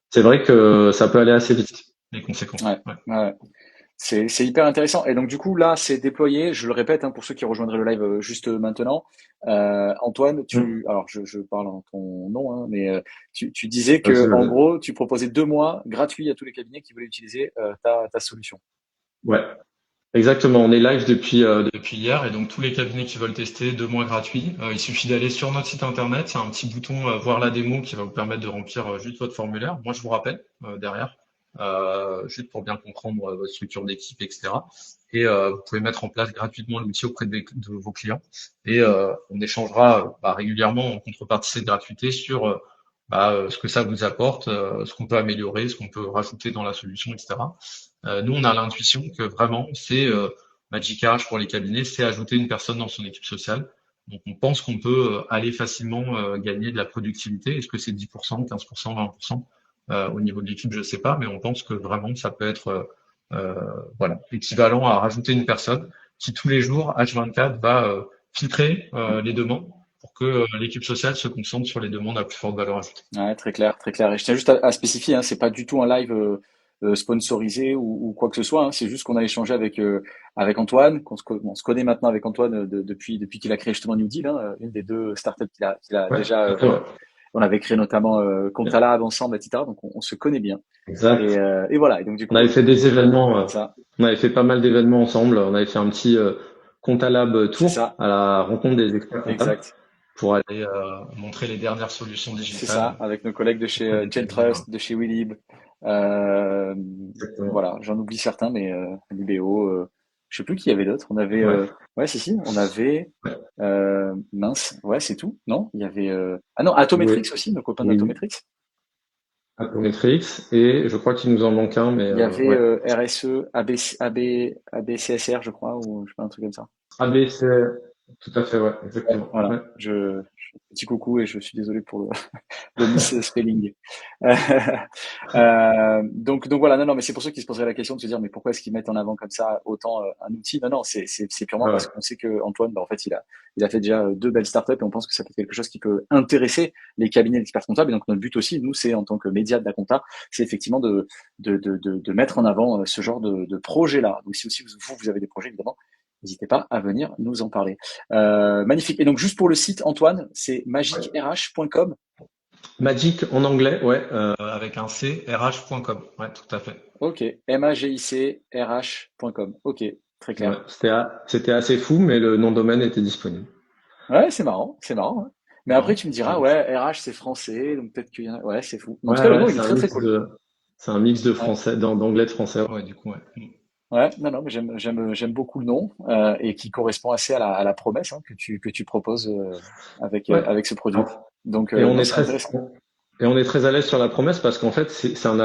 c'est vrai que ça peut aller assez vite, les ouais, conséquences. Ouais. ouais. C'est hyper intéressant. Et donc, du coup, là, c'est déployé. Je le répète, hein, pour ceux qui rejoindraient le live juste maintenant. Antoine, Mm. alors, je parle en ton nom, hein, mais tu disais Vas-y, que, en vas-y. gros, tu proposais 2 mois gratuits à tous les cabinets qui voulaient utiliser ta solution. Ouais, exactement. On est live depuis hier, et donc tous les cabinets qui veulent tester, 2 mois gratuits. Il suffit d'aller sur notre site internet, il y a un petit bouton voir la démo qui va vous permettre de remplir juste votre formulaire. Moi, je vous rappelle derrière, juste pour bien comprendre votre structure d'équipe, etc. Et vous pouvez mettre en place gratuitement l'outil auprès de vos clients. Et on échangera régulièrement en contrepartie de cette gratuité sur ce que ça vous apporte, ce qu'on peut améliorer, ce qu'on peut rajouter dans la solution, etc. Nous, on a l'intuition que vraiment, c'est Magic RH pour les cabinets, c'est ajouter une personne dans son équipe sociale. Donc, on pense qu'on peut aller facilement gagner de la productivité. Est-ce que c'est 10%, 15%, 20%? Au niveau de l'équipe, je ne sais pas, mais on pense que vraiment, ça peut être voilà, équivalent à rajouter une personne qui, tous les jours, H24, va filtrer les demandes pour que l'équipe sociale se concentre sur les demandes à plus forte valeur ajoutée. Ouais, très clair, très clair. Et je tiens juste à spécifier, hein, c'est pas du tout un live sponsorisé ou quoi que ce soit, hein. C'est juste qu'on a échangé avec Antoine, on se connaît maintenant avec Antoine depuis qu'il a créé justement New Deal, hein, une des deux startups qu'il a Ouais, déjà. tout à fait, ouais. On avait créé notamment Comptalab ensemble, etc. Donc on se connaît bien. Et, Exact. euh, et voilà. Et donc du On coup, avait fait des événements, ça, on avait fait pas mal d'événements ensemble. On avait fait un petit Comptalab c'est tour ça, à la rencontre des experts comptables exact. pour aller montrer les dernières solutions C'est ça, digitales avec nos collègues de chez auprès des cabinets. Gentrust, de chez Willib. Euh, Exactement. voilà, j'en oublie certains, mais Libéo, je sais plus qui y avait d'autres. On avait, Ouais. ouais, si, on avait, Ouais. mince, ouais, c'est tout, non? Il y avait, ah non, Atometrix Oui. aussi, nos copains Oui. d'Atometrix. Apometrix. Et je crois qu'il nous en manque un, mais Il y avait ouais. RSE, ABCSR, je crois, ou je sais pas, un truc comme ça. ABC. Tout à fait, ouais, Ouais, exactement. voilà. Ouais, Petit coucou et je suis désolé pour le misspelling. Donc voilà, non, non, mais c'est pour ceux qui se poseraient la question de se dire, mais pourquoi est-ce qu'ils mettent en avant comme ça autant un outil? Non, non, c'est purement parce ouais, qu'on sait que Antoine, bah, en fait, il a fait déjà deux belles startups et on pense que ça peut être quelque chose qui peut intéresser les cabinets d'experts comptables. Et donc notre but aussi, nous, c'est en tant que média de la compta, c'est effectivement de mettre en avant ce genre de projet-là. Donc si aussi vous avez des projets, évidemment, n'hésitez pas à venir nous en parler. Magnifique. Et donc, juste pour le site, Antoine, c'est ouais. magicrh.com. Magic en anglais, ouais, avec un C, rh.com. Ouais, tout à fait. Ok. magicrh.com. Ok. Très Ouais, clair. c'était assez fou, mais le nom de domaine était disponible. Ouais, c'est marrant. C'est marrant. Ouais. Mais après, Non, tu me diras, ouais, RH, c'est français. Donc, peut-être qu'il y en a. Ouais, c'est fou. Mais en tout ouais, cas, le ouais, nom, il est très, très cool. c'est un mix de Ouais. français, d'anglais de français. Ouais, du coup, ouais. Ouais. Non, non, mais j'aime beaucoup le nom et qui correspond assez à la promesse que tu proposes Ouais. avec ce produit. Donc, Et on non, est c'est très, intéressant. et on est très à l'aise sur la promesse parce qu'en fait, c'est un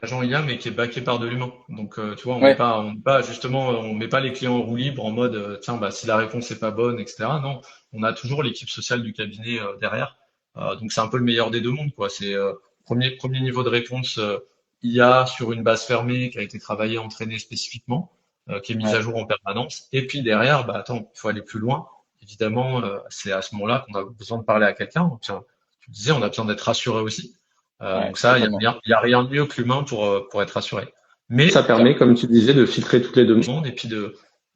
agent IA, mais qui est backé par de l'humain. Donc, tu vois, Ouais. on n'est pas, justement, on met pas les clients en roue libre en mode, tiens, bah, si la réponse est pas bonne, etc. Non, on a toujours l'équipe sociale du cabinet, derrière. Donc, c'est un peu le meilleur des deux mondes, quoi. C'est, premier niveau de réponse, IA sur une base fermée qui a été travaillée, entraînée spécifiquement, qui est mise à Ouais. jour en permanence. Et puis derrière, bah, attends, il faut aller plus loin. Évidemment, c'est à ce moment-là qu'on a besoin de parler à quelqu'un. Tiens, tu disais, on a besoin d'être rassuré aussi. Ouais. Donc ça, Totalement. il y a rien de mieux que l'humain pour être rassuré. Mais ça permet, comme tu disais, de filtrer toutes les demandes et puis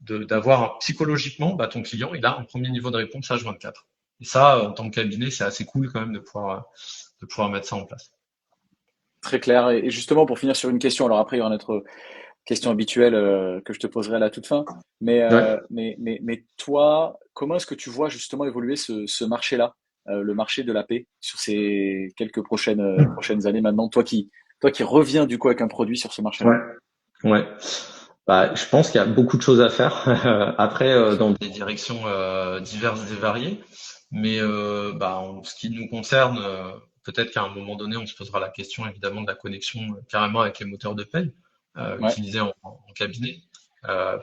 d'avoir psychologiquement, bah, ton client, il a un premier niveau de réponse H24. Et ça, en tant que cabinet, c'est assez cool quand même de pouvoir mettre ça en place. Très clair. Et justement, pour finir sur une question, alors après, il y aura notre question habituelle que je te poserai à la toute fin. Ouais. Mais toi, comment est-ce que tu vois justement évoluer ce marché-là, le marché de la paix, sur ces quelques prochaines années maintenant, toi qui reviens du coup avec un produit sur ce marché-là? Ouais. Ouais. Bah, je pense qu'il y a beaucoup de choses à faire. Après, dans des directions diverses et variées. Mais bah, en ce qui nous concerne, peut-être qu'à un moment donné, on se posera la question évidemment de la connexion carrément avec les moteurs de paye Ouais, utilisés en cabinet,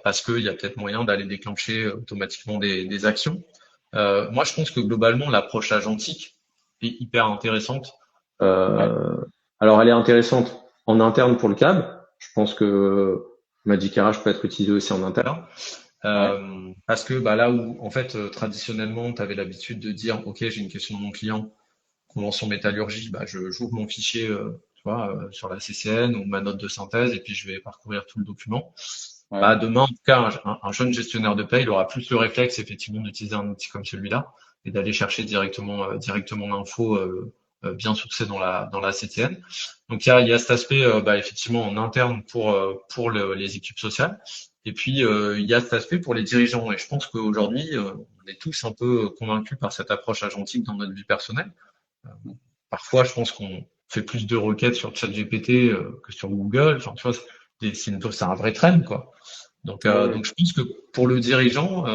parce qu'il y a peut-être moyen d'aller déclencher automatiquement des actions. Moi, je pense que globalement, l'approche agentique est hyper intéressante. ouais, Euh, alors, elle est intéressante en interne pour le CAB. Je pense que Magic RH peut être utilisé aussi en interne. ouais, Parce que bah, là où, en fait, traditionnellement, tu avais l'habitude de dire, OK, j'ai une question de mon client, convention métallurgie, bah, j'ouvre mon fichier tu vois, sur la CCN ou ma note de synthèse et puis je vais parcourir tout le document. ouais, Bah, demain, en tout cas, un jeune gestionnaire de paie, il aura plus le réflexe effectivement d'utiliser un outil comme celui-là et d'aller chercher directement l'info bien sourcée dans la CTN. Donc il y a cet aspect bah, effectivement en interne pour les équipes sociales. Et puis il y a cet aspect pour les dirigeants. Et je pense qu'aujourd'hui, on est tous un peu convaincus par cette approche agentique dans notre vie personnelle. Parfois, je pense qu'on fait plus de requêtes sur ChatGPT que sur Google. Enfin, tu vois, c'est un vrai trend, quoi. ouais, Donc ouais, je pense que pour le dirigeant,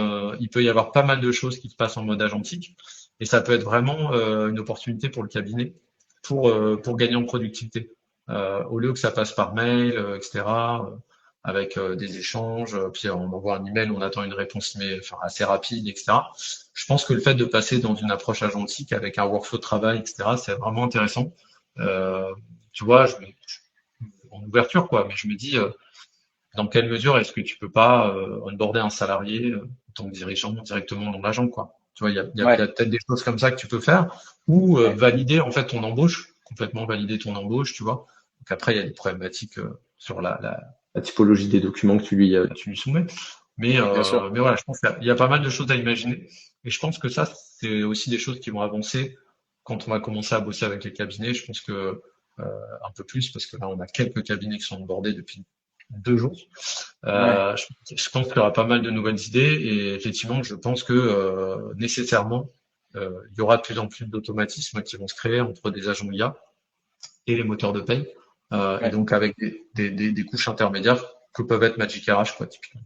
il peut y avoir pas mal de choses qui se passent en mode agentique, et ça peut être vraiment une opportunité pour le cabinet pour gagner en productivité. Au lieu que ça passe par mail, etc., avec des échanges, puis on envoie un email, on attend une réponse enfin, assez rapide, etc. Je pense que le fait de passer dans une approche agentique avec un workflow de travail, etc., c'est vraiment intéressant. Tu vois, en ouverture, quoi, mais je me dis, dans quelle mesure est-ce que tu peux pas onboarder un salarié en tant que dirigeant directement dans l'agent, quoi. Tu vois, il y ouais, a peut-être des choses comme ça que tu peux faire ou ouais, valider en fait ton embauche, complètement valider ton embauche, tu vois. Donc après, il y a des problématiques sur la typologie des documents que tu lui soumets. bien sûr. Mais voilà, je pense qu'il y a pas mal de choses à imaginer. Et je pense que ça, c'est aussi des choses qui vont avancer quand on va commencer à bosser avec les cabinets. Je pense que un peu plus, parce que là, on a quelques cabinets qui sont onboardés depuis 2 jours. Ouais, Je pense qu'il y aura pas mal de nouvelles idées et effectivement, je pense que nécessairement, il y aura de plus en plus d'automatismes qui vont se créer entre des agents IA et les moteurs de paye, et ouais. donc avec des couches intermédiaires que peuvent être Magic RH, quoi, typiquement.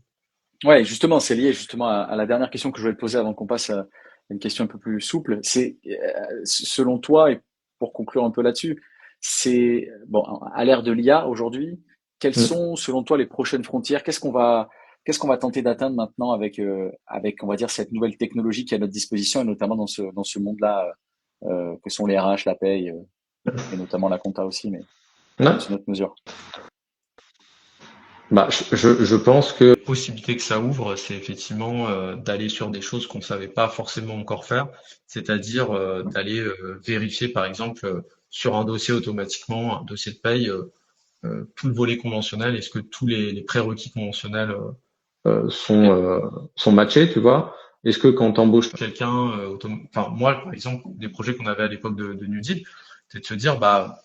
Ouais, justement, c'est lié justement à la dernière question que je voulais te poser avant qu'on passe à une question un peu plus souple. C'est, selon toi, et pour conclure un peu là-dessus, c'est, bon, à l'ère de l'IA aujourd'hui, quelles Mm. sont, selon toi, les prochaines frontières? qu'est-ce qu'on va tenter d'atteindre maintenant avec, on va dire, cette nouvelle technologie qui est à notre disposition et notamment dans ce monde-là, que sont les RH, la paye, et notamment la compta aussi, mais dans Ouais. une autre mesure. Bah, je pense que la possibilité que ça ouvre, c'est effectivement d'aller sur des choses qu'on ne savait pas forcément encore faire, c'est-à-dire d'aller vérifier, par exemple, sur un dossier automatiquement, un dossier de paye, tout le volet conventionnel, est-ce que tous les prérequis conventionnels sont matchés, tu vois? Est-ce que quand tu embauches quelqu'un, enfin moi par exemple, des projets qu'on avait à l'époque de New Deal, c'est de se dire bah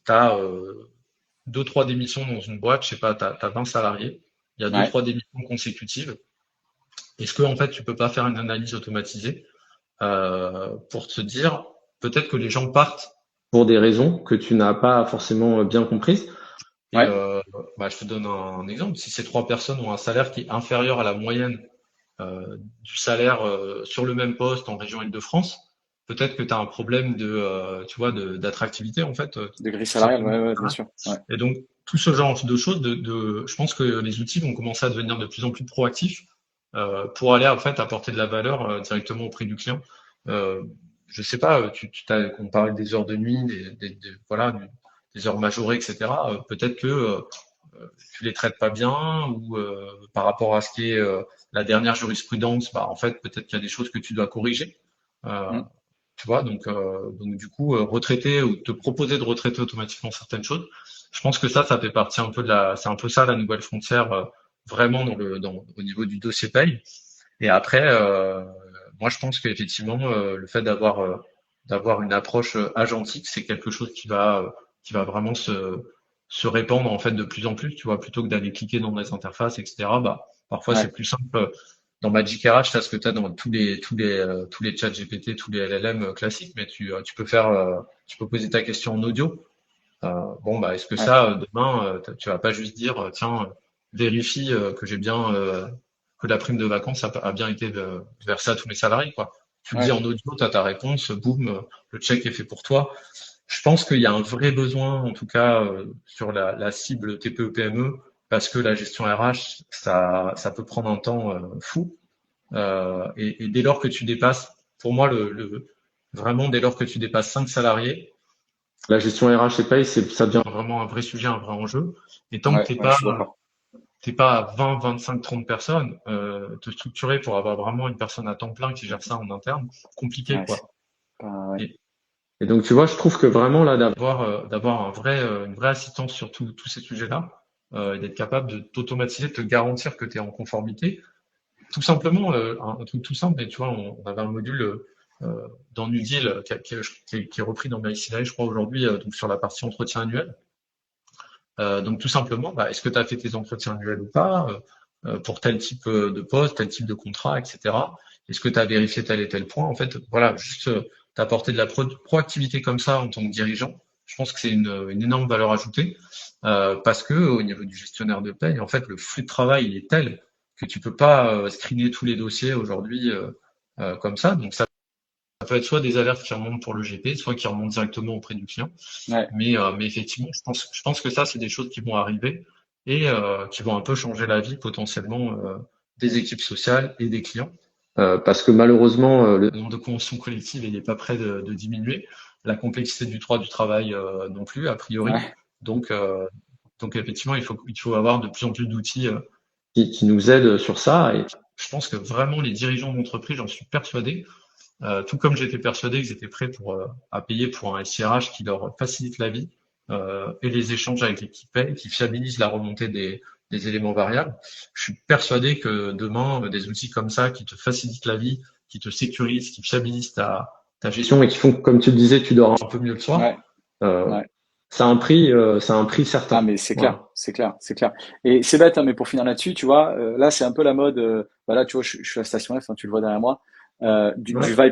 t'as deux trois démissions dans une boîte, je sais pas, t'as 20 salariés, il y a deux Ouais, trois démissions consécutives. Est-ce que en fait tu peux pas faire une analyse automatisée pour te dire peut-être que les gens partent pour des raisons que tu n'as pas forcément bien comprises. Et ouais, bah, je te donne un exemple. Si ces trois personnes ont un salaire qui est inférieur à la moyenne du salaire sur le même poste en région Île-de-France, peut-être que tu as un problème tu vois, d'attractivité en fait, de grille tout salariale, simplement. ouais, ouais, bien sûr. Ouais, Et donc tout ce genre de choses, je pense que les outils vont commencer à devenir de plus en plus proactifs pour aller en fait apporter de la valeur directement au prix du client. Euh, je sais pas, on parlait des heures de nuit, voilà, des heures majorées, etc. Peut-être que tu les traites pas bien ou par rapport à ce qui est la dernière jurisprudence, bah en fait peut-être qu'il y a des choses que tu dois corriger. Euh, mm, tu vois, donc du coup retraiter ou te proposer de retraiter automatiquement certaines choses. Je pense que ça fait partie un peu c'est un peu ça la nouvelle frontière vraiment au niveau du dossier paye. Et après, moi je pense qu'effectivement le fait d'avoir une approche agentique, c'est quelque chose qui va vraiment se répandre en fait de plus en plus. Tu vois, plutôt que d'aller cliquer dans des interfaces, etc. Bah parfois ouais, c'est plus simple. Dans Magic RH, t'as ce que tu as dans tous les chats GPT, tous les LLM classiques, mais tu peux poser ta question en audio. Bon bah est-ce que ouais, ça demain tu vas pas juste dire tiens vérifie que j'ai bien que la prime de vacances a bien été versée à tous mes salariés quoi. Tu le dis ouais, en audio, tu as ta réponse, boum, le check est fait pour toi. Je pense qu'il y a un vrai besoin en tout cas sur la cible TPE-PME parce que la gestion RH ça peut prendre un temps fou. Et dès lors que tu dépasses, pour moi vraiment dès lors que tu dépasses 5 salariés, la gestion RH et paye, ça devient vraiment un vrai sujet, un vrai enjeu. Et tant que ouais, ouais, je suis d'accord. t'es pas à 20, 25, 30 personnes, te structurer pour avoir vraiment une personne à temps plein qui gère ça en interne, compliqué, Ouais, c'est quoi. pas, ouais, Et, et donc, tu vois, je trouve que vraiment là, d'avoir une vraie assistance sur tous ces sujets-là, et d'être capable de t'automatiser, de te garantir que tu es en conformité. Tout simplement, un truc tout simple, mais tu vois, on avait un module dans New Deal qui est repris dans MyCLI, je crois, aujourd'hui, donc sur la partie entretien annuel. Donc tout simplement, bah, est-ce que tu as fait tes entretiens annuels ou pas pour tel type de poste, tel type de contrat, etc. Est-ce que tu as vérifié tel et tel point? En fait, voilà, juste t'apporter de la proactivité comme ça en tant que dirigeant. Je pense que c'est une énorme valeur ajoutée parce que au niveau du gestionnaire de paye, en fait, le flux de travail il est tel que tu peux pas screener tous les dossiers aujourd'hui comme ça. Donc ça peut être soit des alertes qui remontent pour le GP, soit qui remontent directement auprès du client. ouais, Mais effectivement, je pense que ça, c'est des choses qui vont arriver et qui vont un peu changer la vie potentiellement des équipes sociales et des clients. Parce que malheureusement, le nombre de conventions collectives il n'est pas prêt de diminuer. La complexité du droit du travail non plus, a priori. ouais, Donc, effectivement, il faut avoir de plus en plus d'outils qui nous aident sur ça. Et je pense que vraiment les dirigeants d'entreprise, j'en suis persuadé, tout comme j'étais persuadé qu'ils étaient prêts à payer pour un SIRH qui leur facilite la vie et les échanges avec l'équipe paie, qui fiabilise la remontée des éléments variables. Je suis persuadé que demain, des outils comme ça qui te facilitent la vie, qui te sécurisent, qui fiabilisent ta gestion et qui font, comme tu le disais, tu dors un peu mieux le soir, ouais, euh, ouais. ça a un prix Ah, certain. mais c'est clair, Voilà. c'est clair, c'est clair. Et c'est bête, hein, mais pour finir là-dessus, tu vois, là, c'est un peu la mode. Voilà, tu vois, je suis à Station F, hein, tu le vois derrière moi, Ouais,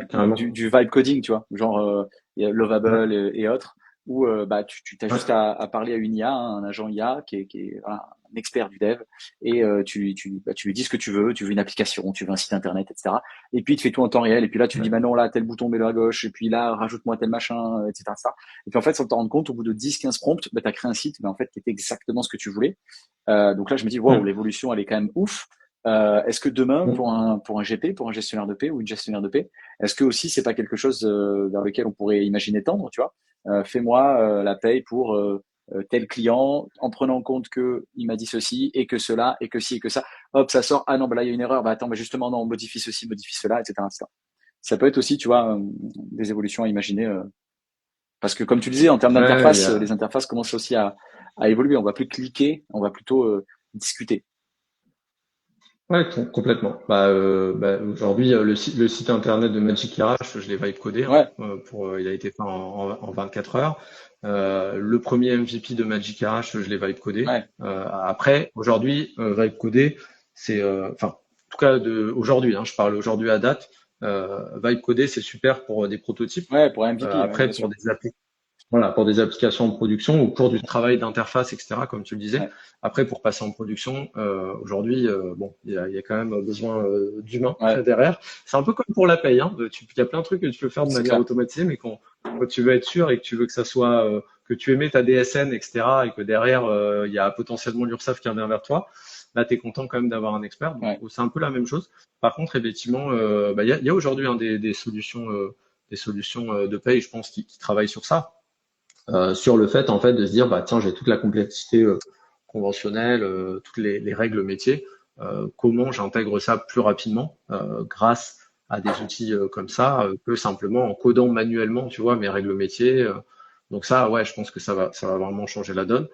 carrément. du vibe coding, tu vois, genre il y a Ouais. Lovable et autres. où bah, tu as juste à parler à une IA, hein, un agent IA qui est voilà, un expert du dev, et bah, tu lui dis ce que tu veux une application, tu veux un site internet, etc. Et puis il te fait tout en temps réel, et puis là tu lui dis, bah non, là, tel bouton, mets-le à gauche, et puis là, rajoute-moi tel machin, etc., etc. Et puis en fait, sans te rendre compte, au bout de 10-15 prompts, bah, tu as créé un site mais en fait, qui était exactement ce que tu voulais. Donc là, je me dis, waouh, Mm. l'évolution, elle est quand même ouf. Est-ce que demain, Mm. pour un GP, pour un gestionnaire de paie ou une gestionnaire de paie, est-ce que aussi c'est pas quelque chose vers lequel on pourrait imaginer tendre, tu vois? Fais-moi la paye pour tel client en prenant en compte que il m'a dit ceci et que cela et que ci et que ça. Hop, ça sort. Ah non, bah là il y a une erreur. Bah attends, bah justement non, on modifie ceci, modifie cela, etc., etc. Ça peut être aussi, tu vois, des évolutions à imaginer. Parce que comme tu disais, en termes Ouais, d'interface, les interfaces commencent aussi à évoluer. On va plus cliquer, on va plutôt discuter. ouais, complètement. Aujourd'hui, le site internet de Magic RH, je l'ai vibe codé, hein, Ouais, il a été fait en 24 heures. Le premier MVP de Magic RH, je l'ai vibe codé. ouais, Après, aujourd'hui, vibe codé, enfin, en tout cas aujourd'hui, hein, je parle aujourd'hui à date. Vibe codé, c'est super pour des prototypes. ouais, pour un MVP, ouais, Après, bien sûr. voilà, pour des applications en production ou pour du travail d'interface, etc., comme tu le disais. Ouais, Après, pour passer en production, aujourd'hui, bon, il y a quand même besoin d'humains ouais, derrière. C'est un peu comme pour la paye, hein. Il y a plein de trucs que tu peux faire de c'est manière clair. automatisée, mais quand tu veux être sûr et que tu veux que ça soit, que tu émets ta DSN, etc., et que derrière, il y a potentiellement l'URSSAF qui revient vers toi, là, tu es content quand même d'avoir un expert. Donc, Ouais, c'est un peu la même chose. Par contre, effectivement, il y a aujourd'hui hein, des solutions de paye, je pense, qui travaillent sur ça sur le fait en fait de se dire bah tiens j'ai toute la complexité conventionnelle, toutes les règles métiers, comment j'intègre ça plus rapidement grâce à des outils comme ça que simplement en codant manuellement tu vois mes règles métiers. Donc ça ouais je pense que ça va vraiment changer la donne.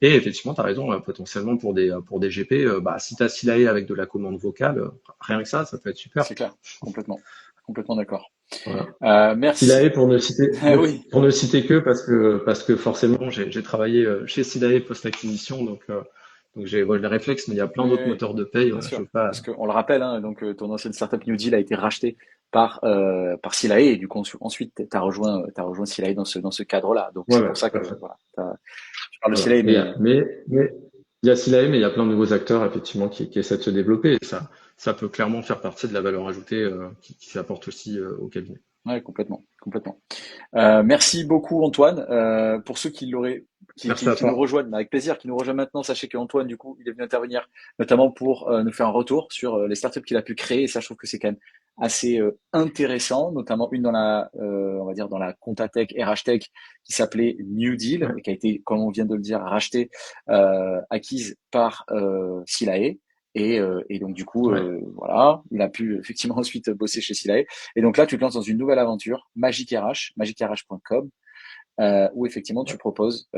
Et effectivement tu as raison potentiellement pour des GP bah si tu as Silae avec de la commande vocale rien que ça peut être super. c'est clair. Complètement. Complètement d'accord. Voilà. Merci. Silae pour ne citer Ah oui. pour ne citer que parce que forcément j'ai travaillé chez Silae post-acquisition donc j'ai le réflexe mais il y a plein Oui, d'autres oui, moteurs de paye bien voilà, je sûr. veux pas Parce qu'on le rappelle, hein, donc ton ancienne startup New Deal a été rachetée par Silae et du coup ensuite t'as rejoint Silae dans ce cadre-là. Donc ouais c'est ouais pour ça tout à que fait voilà, tu parles de voilà Silae, mais mais il y a Silae mais il y a plein de nouveaux acteurs effectivement qui essaient de se développer et ça peut clairement faire partie de la valeur ajoutée qui s'apporte aussi au cabinet. ouais, complètement, complètement. Merci beaucoup Antoine. Pour ceux qui l'auraient, qui, Merci qui, à qui nous toi. rejoignent, avec plaisir, qui nous rejoignent maintenant, sachez qu'Antoine, du coup, il est venu intervenir notamment pour nous faire un retour sur les startups qu'il a pu créer. Et ça, je trouve que c'est quand même assez intéressant, notamment une dans on va dire dans la compta tech, RH tech, qui s'appelait New Deal Ouais, et qui a été, comme on vient de le dire, rachetée, acquise par Silae. Et donc du coup, ouais, voilà, il a pu effectivement ensuite bosser chez Silae. Et donc là, tu te lances dans une nouvelle aventure, Magic RH, magicrh.com, où effectivement tu ouais. proposes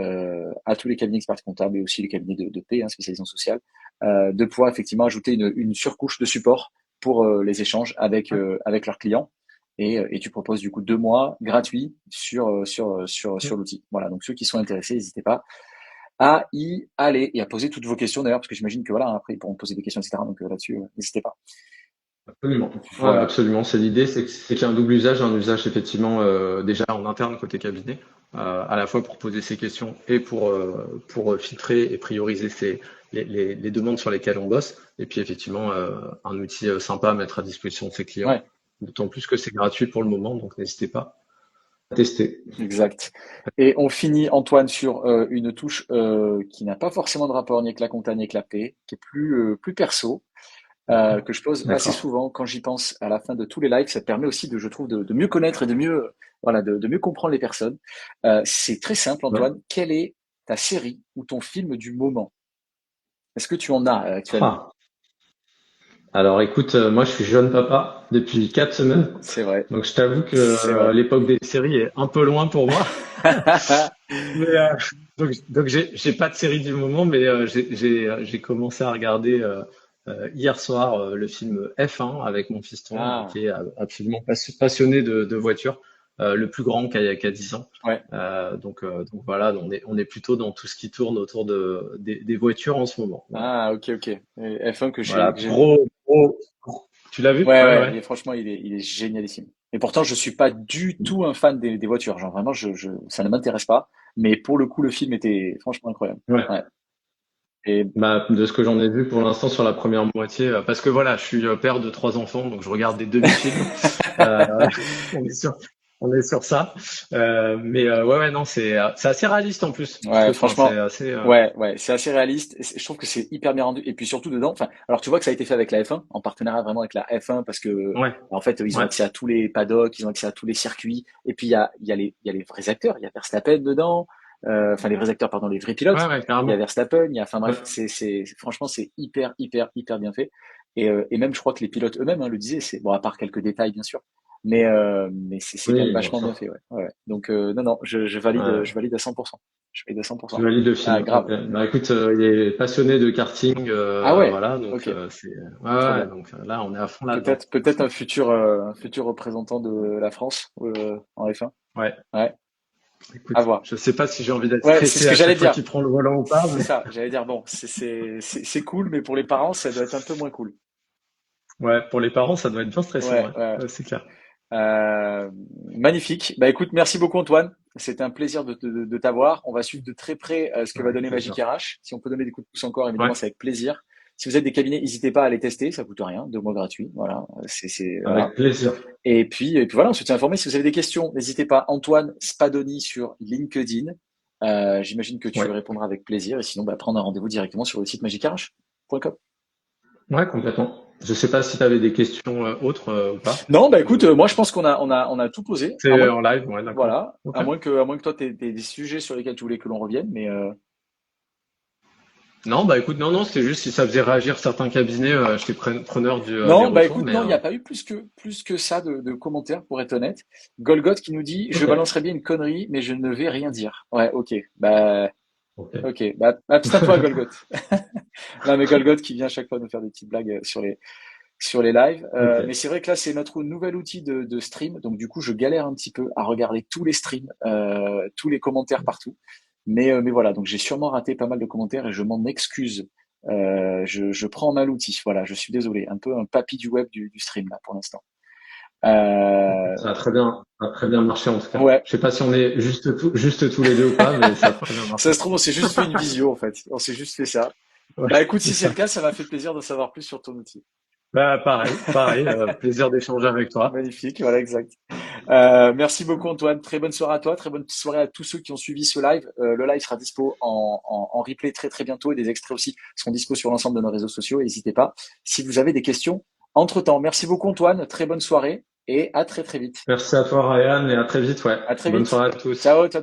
à tous les cabinets experts comptables et aussi les cabinets de paie, hein, spécialisés en social, de pouvoir effectivement ajouter une surcouche de support pour les échanges Ouais. avec leurs clients. Et tu proposes du coup 2 mois gratuits sur l'outil. Voilà, donc ceux qui sont intéressés, n'hésitez pas à y aller et à poser toutes vos questions d'ailleurs, parce que j'imagine que voilà, après ils pourront poser des questions, etc. Donc là-dessus, n'hésitez pas. Absolument. Ouais, Voilà. absolument. C'est l'idée, c'est qu'il y a un usage effectivement déjà en interne côté cabinet, à la fois pour poser ses questions et pour filtrer et prioriser les demandes sur lesquelles on bosse. Et puis effectivement, un outil sympa à mettre à disposition de ses clients. Ouais. D'autant plus que c'est gratuit pour le moment, donc n'hésitez pas à tester. Exact. Et on finit, Antoine, sur une touche qui n'a pas forcément de rapport ni avec la compta ni avec la paix, qui est plus perso, que je pose assez D'accord. souvent quand j'y pense à la fin de tous les lives. Ça te permet aussi, je trouve, de mieux connaître et de mieux, voilà, de mieux comprendre les personnes. C'est très simple, Ouais. Antoine. Quelle est ta série ou ton film du moment? Est-ce que tu en as actuellement? Ah. Alors écoute, moi je suis jeune papa depuis 4 semaines, C'est vrai, donc je t'avoue que c'est vrai. l'époque des séries est un peu loin pour moi. Mais, donc j'ai pas de série du moment, mais j'ai commencé à regarder hier soir le film F1 avec mon fiston Ah, qui est absolument passionné de voitures, le plus grand qui a 10 ans. ouais. Donc voilà, on est plutôt dans tout ce qui tourne autour des voitures en ce moment. Voilà. Ah, ok, ok. Et F1 que Voilà, j'ai. tu l'as vu? Ouais, Ouais, ouais. ouais. Et franchement, il est génialissime. Et pourtant, je suis pas du tout un fan des voitures. Genre vraiment, ça ne m'intéresse pas. Mais pour le coup, le film était franchement incroyable. Ouais. Ouais. Et Bah, de ce que j'en ai vu pour l'instant sur la première moitié, parce que voilà, je suis père de 3 enfants, donc je regarde des demi-films. Euh, on est sur, on est sur ça. Mais ouais, ouais, non, c'est assez réaliste en plus, je ouais, trouve. Enfin, c'est franchement, assez. ouais, c'est assez réaliste. Je trouve que c'est hyper bien rendu. Et puis surtout dedans, enfin, alors tu vois que ça a été fait avec la F1, en partenariat vraiment avec la F1, parce que Ouais, en fait, ils ont ouais, accès à tous les paddocks, ils ont accès à tous les circuits. Et puis il y a les vrais acteurs. Il y a Verstappen dedans. Enfin, les vrais acteurs, pardon, les vrais pilotes. ouais, ouais, Il y a carrément. Verstappen. Enfin Ouais, bref, franchement, c'est hyper bien fait. Et même, je crois que les pilotes eux-mêmes le disaient. C'est bon, à part quelques détails, bien sûr. Mais c'est quand même oui, bien vachement bien sûr. fait, ouais. Ouais, ouais. Donc non, non, Ouais. je valide à 100%. Je valide à Tu 100%. valides le Ah, film. Ok. grave. Bah écoute, il est passionné de karting, Ah ouais, voilà, donc ok, c'est ouais, trop ouais, bien. donc là on est à fond là-dedans. Peut-être un futur représentant de la France en F1. Ouais. Ouais, à Écoute, voir. je sais pas si j'ai envie d'être Ouais, c'est ce stressé que à j'allais chaque fois dire. qu'il prend le volant ou pas, C'est mais ça. J'allais dire bon, c'est cool, mais pour les parents, ça doit être un peu moins cool. ouais, pour les parents, ça doit être bien stressant, Ouais, ouais. ouais. Ouais, c'est clair. Euh, Magnifique. Bah écoute, merci beaucoup Antoine. C'était un plaisir de t'avoir. On va suivre de très près ce que va Avec donner Magic plaisir. RH. Si on peut donner des coups de pouce encore, évidemment, Ouais, c'est avec plaisir. Si vous êtes des cabinets, n'hésitez pas à les tester, ça coûte rien, 2 mois gratuits. Voilà, voilà. avec plaisir. Et puis voilà, on se tient informé. Si vous avez des questions, n'hésitez pas. Antoine Spadoni sur LinkedIn. J'imagine que tu Ouais. répondras avec plaisir. Et sinon, bah, prendre un rendez-vous directement sur le site magicrh.com. Ouais, complètement. Je sais pas si tu avais des questions autres ou pas. Non, bah écoute, Euh, moi je pense qu'on a tout posé. À c'est moins en live, ouais, d'accord. Voilà, Ok. à moins que toi, t'aies des sujets sur lesquels tu voulais que l'on revienne, mais Non, bah écoute, non, non, c'était juste si ça faisait réagir certains cabinets, j'étais preneur des non, bah retours, écoute, mais non, il n'y a pas eu plus que ça de commentaires, pour être honnête. Golgoth qui nous dit, je ok. balancerai bien une connerie, mais je ne vais rien dire. Ouais, Ok. ok, bah, abstiens-toi, Golgoth. Non, mais Golgoth qui vient à chaque fois nous faire des petites blagues sur les lives. Ok. Mais c'est vrai que là, c'est notre nouvel outil de stream. Donc, du coup, je galère un petit peu à regarder tous les streams, tous les commentaires partout. Mais voilà, donc j'ai sûrement raté pas mal de commentaires et je m'en excuse. Je prends en main l'outil. Voilà, je suis désolé. Un peu un papy du web du stream, là, pour l'instant. Euh, Ça a très bien marché en tout cas. ouais, Je sais pas si on est juste tous les deux ou pas, mais ça a très bien marché. ça se trouve, on s'est juste fait une visio, en fait. On s'est juste fait ça. Ouais, Bah écoute, c'est si c'est le ça. cas, ça m'a fait plaisir de savoir plus sur ton outil. Bah pareil, pareil. Plaisir d'échanger avec toi. Magnifique, voilà, exact. Merci beaucoup Antoine, très bonne soirée à toi, très bonne soirée à tous ceux qui ont suivi ce live. Le live sera dispo en replay très très bientôt et des extraits aussi seront dispo sur l'ensemble de nos réseaux sociaux. N'hésitez pas si vous avez des questions entre-temps. Merci beaucoup Antoine, très bonne soirée et à très très vite. Merci à toi, Ryan, et à très vite, ouais. À très Bonne vite. soirée à tous. Ciao, ciao.